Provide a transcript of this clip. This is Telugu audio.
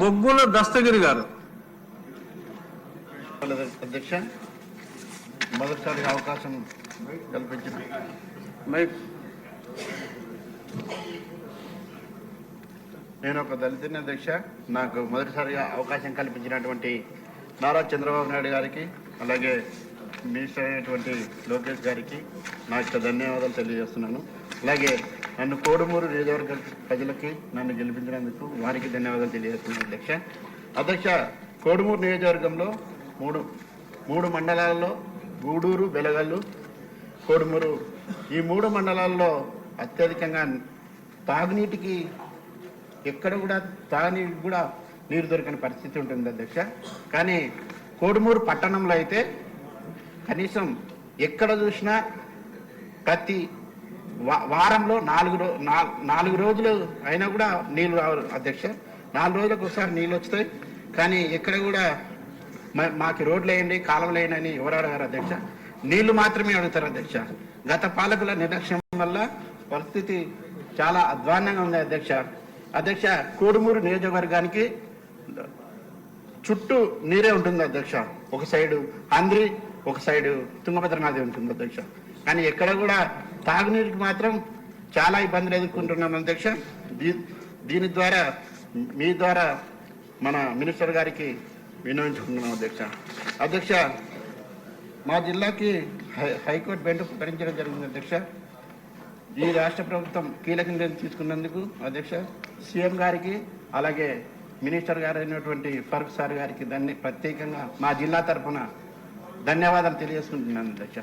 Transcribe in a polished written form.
బొగ్గుల దస్తగిరి గారు. అధ్యక్ష, మొదటిసారి అవకాశం కల్పించిన నేను ఒక దళితుని అధ్యక్ష. నాకు మొదటిసారిగా అవకాశం కల్పించినటువంటి నారా చంద్రబాబు నాయుడు గారికి, అలాగే మినిస్టర్ అయినటువంటి లోకేష్ గారికి నా యొక్క ధన్యవాదాలు తెలియజేస్తున్నాను. అలాగే నన్ను కోడుమూరు నియోజకవర్గ ప్రజలకి నన్ను గెలిపించినందుకు వారికి ధన్యవాదాలు తెలియజేస్తున్నాను అధ్యక్ష. అధ్యక్ష, కోడుమూరు నియోజకవర్గంలో మూడు మండలాల్లో గూడూరు, బెలగల్లు, కోడుమూరు ఈ 3 మండలాల్లో అత్యధికంగా తాగునీటికి ఎక్కడ కూడా తాగునీటికి కూడా నీరు దొరికిన పరిస్థితి ఉంటుంది అధ్యక్ష. కానీ కోడుమూరు పట్టణంలో అయితే కనీసం ఎక్కడ చూసినా ప్రతి వారంలో 4 రోజులు అయినా కూడా నీళ్లు రావు అధ్యక్ష. 4 రోజులకు ఒకసారి నీళ్ళు వస్తాయి. కానీ ఎక్కడ కూడా మాకు రోడ్లు వేయండి, కాలువలు వేయండి అని ఎవరు అడగారు అధ్యక్ష. నీళ్లు మాత్రమే అడుగుతారు అధ్యక్ష. గత పాలకుల నిర్లక్ష్యం వల్ల పరిస్థితి చాలా అధ్వాన్నంగా ఉంది అధ్యక్ష. అధ్యక్ష, కోడుమూరు నియోజకవర్గానికి చుట్టూ నీరే ఉంటుంది అధ్యక్ష. ఒక సైడు ఆంధ్రి, ఒక సైడు తుంగభద్ర నది ఉంటుంది అధ్యక్ష. కానీ ఎక్కడ కూడా తాగునీటికి మాత్రం చాలా ఇబ్బందులు ఎదుర్కొంటున్నాం అధ్యక్ష. దీని ద్వారా మీ ద్వారా మన మినిస్టర్ గారికి విన్నవించుకుంటున్నాం అధ్యక్ష. అధ్యక్ష, మా జిల్లాకి హైకోర్టు బెంచ్ ప్రకటించడం జరిగింది అధ్యక్ష. ఈ రాష్ట్ర ప్రభుత్వం కీలక నిర్ణయం తీసుకున్నందుకు అధ్యక్ష సీఎం గారికి, అలాగే మినిస్టర్ గారు అయినటువంటి ఫరూక్ సార్ గారికి ప్రత్యేకంగా మా జిల్లా తరఫున ధన్యవాదాలు తెలియజేసుకుంటున్నాను అధ్యక్ష.